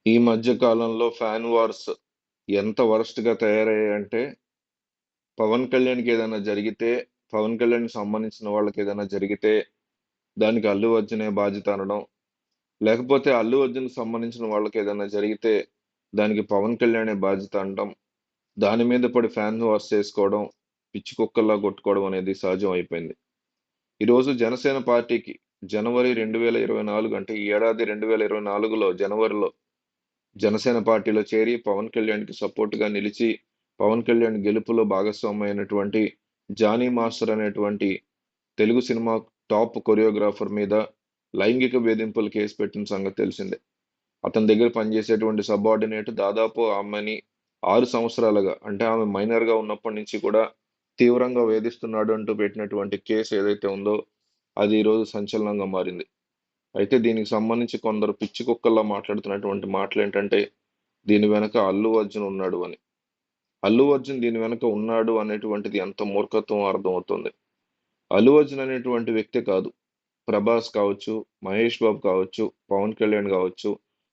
ఈ మధ్య కాలంలో ఫ్యాన్ వార్స్ ఎంత వరస్ట్‌గా తయారయ్యాయంటే, పవన్ కళ్యాణ్‌కి ఏదైనా జరిగితే, పవన్ కళ్యాణ్‌కి సంబంధించిన వాళ్ళకేదైనా జరిగితే, దానికి అల్లు అర్జునే బాధ్యత అనడం, లేకపోతే అల్లు అర్జున్‌కి సంబంధించిన వాళ్ళకేదైనా జరిగితే, దానికి పవన్ కళ్యాణే బాధ్యత అనడం, దాని మీద పడి ఫ్యాన్ వార్స్ చేసుకోవడం, పిచ్చి కుక్కల్లా కొట్టుకోవడం అనేది సహజం అయిపోయింది. ఈరోజు జనసేన పార్టీకి జనవరి 2024 అంటే ఈ ఏడాది 2024లో జనవరిలో జనసేన పార్టీలో చేరి పవన్ కళ్యాణ్‌కి సపోర్ట్‌గా నిలిచి, పవన్ కళ్యాణ్ గెలుపులో భాగస్వామి అయినటువంటి 'జానీ మాస్టర్' అనేటువంటి తెలుగు సినిమా టాప్ కొరియోగ్రాఫర్ మీద లైంగిక వేధింపుల కేసు పెట్టిన సంగతి తెలిసిందే. అతని దగ్గర పనిచేసేటువంటి సబార్డినేట్ దాదాపు ఆమెని 6 సంవత్సరాలుగా అంటే ఆమె మైనర్‌గా ఉన్నప్పటి నుంచి కూడా తీవ్రంగా వేధిస్తున్నాడు అంటూ పెట్టినటువంటి కేసు ఏదైతే ఉందో, అది ఈరోజు సంచలనంగా మారింది. అయితే దీనికి సంబంధించి కొందరు పిచ్చి కుక్కల్లా మాట్లాడుతున్నటువంటి మాటలేంటంటే, దీని వెనక అల్లు అర్జున్ ఉన్నాడు అని. అల్లు అర్జున్ దీని వెనక ఉన్నాడు అనేటువంటిది ఎంత మూర్ఖత్వమో అర్థమవుతుంది. అల్లు అర్జున్ అనేటువంటి వ్యక్తే కాదు. ప్రభాస్ కావచ్చు, మహేష్ బాబు కావచ్చు, పవన్ కళ్యాణ్ కావచ్చు,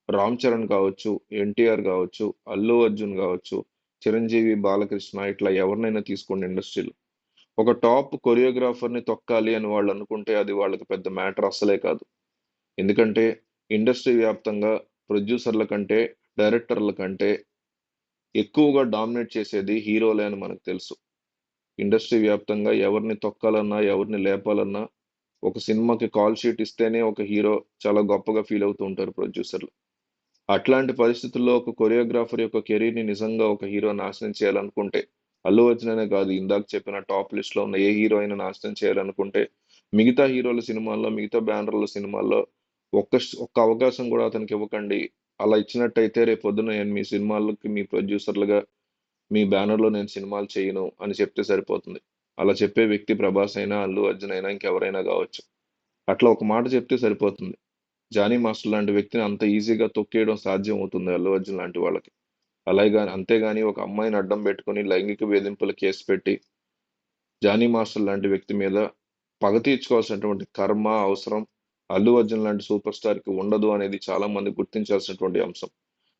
రామ్ చరణ్ కావచ్చు, ఎన్టీఆర్ కావచ్చు, అల్లు అర్జున్ కావచ్చు, చిరంజీవి, బాలకృష్ణ ఇట్లా ఎవరినైనా తీసుకోండి ఇండస్ట్రీలో. ఒక టాప్ కొరియోగ్రాఫర్‌ని తొక్కాలి అని వాళ్ళు అనుకుంటే అది వాళ్ళకి పెద్ద మ్యాటర్ అస్సలే కాదు. ఎందుకంటే ఇండస్ట్రీ వ్యాప్తంగా ప్రొడ్యూసర్‌ల కంటే, డైరెక్టర్‌ల కంటే ఎక్కువగా డామినేట్ చేసేది హీరోలే అని మనకు తెలుసు. ఇండస్ట్రీ వ్యాప్తంగా ఎవరిని తొక్కాలన్నా, ఎవరిని లేపాలన్నా, ఒక సినిమాకి కాల్ షీట్ ఇస్తేనే ఒక హీరో చాలా గొప్పగా ఫీల్ అవుతూ ఉంటారు ప్రొడ్యూసర్‌లు. అట్లాంటి పరిస్థితుల్లో ఒక కొరియోగ్రాఫర్ యొక్క కెరీర్‌ని నిజంగా ఒక హీరో నాశనం చేయాలనుకుంటే, అల్లు అర్జున్ అనే కాదు ఇందాక చెప్పిన టాప్ లిస్ట్‌లో ఉన్న ఏ హీరో అయినా నాశనం చేయాలనుకుంటే, మిగతా హీరోల సినిమాల్లో, మిగతా బ్యానర్‌ల సినిమాల్లో ఒక్క అవకాశం కూడా అతనికి ఇవ్వకండి. అలా ఇచ్చినట్టయితే రేపొద్దున నేను మీ సినిమాలకి మీ ప్రొడ్యూసర్‌లుగా మీ బ్యానర్‌లో నేను సినిమాలు చేయను అని చెప్తే సరిపోతుంది. అలా చెప్పే వ్యక్తి ప్రభాస్ అయినా, అల్లు అర్జున్ అయినా ఇంకెవరైనా గావచ్చు. అట్లా ఒక మాట చెప్తే సరిపోతుంది. 'జానీ మాస్టర్' లాంటి వ్యక్తిని అంత ఈజీగా తొక్కేయడం సాధ్యం అవుతుంది అల్లు అర్జున్ లాంటి వాళ్ళకి. అంతేగాని ఒక అమ్మాయిని అడ్డం పెట్టుకొని లైంగిక వేధింపుల కేసు పెట్టి 'జానీ మాస్టర్' లాంటి వ్యక్తి మీద పగ తీర్చుకోవాల్సినటువంటి కర్మ, అవసరం అల్లు అర్జున్ లాంటి సూపర్ స్టార్‌కి ఉండదు అనేది చాలా మంది గుర్తించాల్సినటువంటి అంశం.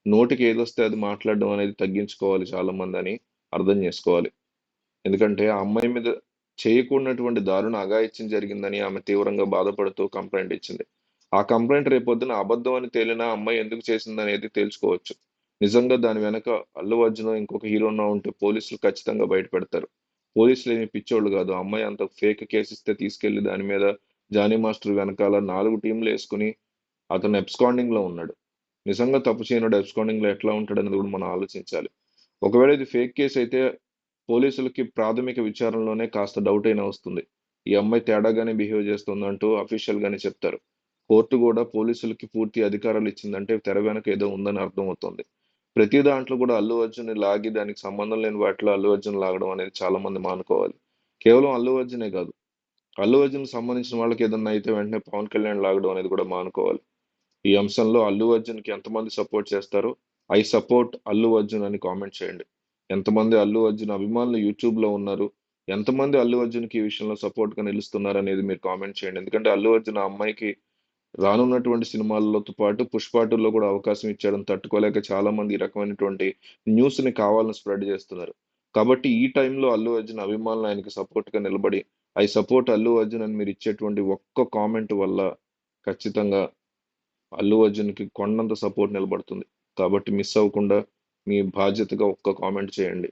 నోటికి ఏదొస్తే అది మాట్లాడడం అనేది తగ్గించుకోవాలి చాలా మందని అర్థం చేసుకోవాలి. ఎందుకంటే ఆ అమ్మాయి మీద చేయకూడనటువంటి దారుణ అఘాయిత్యం జరిగిందని ఆమె తీవ్రంగా బాధపడుతూ కంప్లెయింట్ ఇచ్చింది. ఆ కంప్లెయింట్ రేపొద్దున అబద్ధం అని తేలినా ఆ అమ్మాయి ఎందుకు చేసిందనేది తేల్చుకోవచ్చు. నిజంగా దాని వెనక అల్లు అర్జునో, ఇంకొక హీరోనో ఉంటే పోలీసులు ఖచ్చితంగా బయటపెడతారు. పోలీసులేమి పిచ్చోళ్ళు గాదు. ఆ అమ్మాయి అంత ఫేక్ కేస్ ఇస్తే తీసుకెళ్లి దాని మీద 'జానీ మాస్టర్' వెనకాల 4 టీమ్‌లేసుకొని అతను అబ్స్కాండింగ్‌లో ఉన్నాడు. నిజంగా తప్పు చేయనోడు అబ్స్కాండింగ్‌లో ఎట్లా ఉంటాడనేది గూడా మనం ఆలోచించాలి. ఒకవేళ ఇది ఫేక్ కేస్ అయితే పోలీసులకి ప్రాథమిక విచారణలోనే కాస్త డౌట్ అయినా వస్తుంది. ఈ అమ్మాయి తేడాగానే బిహేవ్ చేస్తుందంటూ అఫీషియల్ గానే చెప్తారు. కోర్టు కూడా పోలీసులకి పూర్తి అధికారాలు ఇచ్చిందంటే తెర వెనక ఏదో ఉందని అర్థమవుతుంది. ప్రతి దాంట్లో కూడా అల్లు అర్జున్‌ని లాగి దానికి సంబంధం లేని వాటిలో అల్లు అర్జున్ లాగడం అనేది చాలా మంది మానుకోవాలి. కేవలం అల్లు అర్జునే కాదు. అల్లు అర్జున్‌కి సంబంధించిన వాళ్ళకి ఏదన్నా అయితే వెంటనే పవన్ కళ్యాణ్ లాగడం అనేది కూడా మానుకోవాలి. ఈ అంశంలో అల్లు అర్జున్‌కి ఎంతమంది సపోర్ట్ చేస్తారో, ఐ సపోర్ట్ అల్లు అర్జున్ అని కామెంట్ చేయండి. ఎంతమంది అల్లు అర్జున్ అభిమానులు యూట్యూబ్‌లో ఉన్నారు? ఎంతమంది అల్లు అర్జున్‌కి ఈ విషయంలో సపోర్ట్‌గా నిలుస్తున్నారనేది మీరు కామెంట్ చేయండి. ఎందుకంటే అల్లు అర్జున్ ఆ అమ్మాయికి రానున్నటువంటి సినిమాలతో పాటు 'పుష్ప 2'లో కూడా అవకాశం ఇచ్చాడని తట్టుకోలేక చాలా మంది ఈ రకమైనటువంటి న్యూస్‌ని కావాలని స్ప్రెడ్ చేస్తున్నారు. కాబట్టి ఈ టైంలో అల్లు అర్జున్ అభిమానులు ఆయనకి సపోర్ట్‌గా నిలబడి, ఐ సపోర్ట్ అల్లు అర్జున్ అని మీరు ఇచ్చేటువంటి ఒక్క కామెంట్ వల్ల ఖచ్చితంగా అల్లు అర్జున్‌కి కొండంత సపోర్ట్ నిలబడుతుంది. కాబట్టి మిస్ అవ్వకుండా మీ బాధ్యతగా ఒక్క కామెంట్ చేయండి.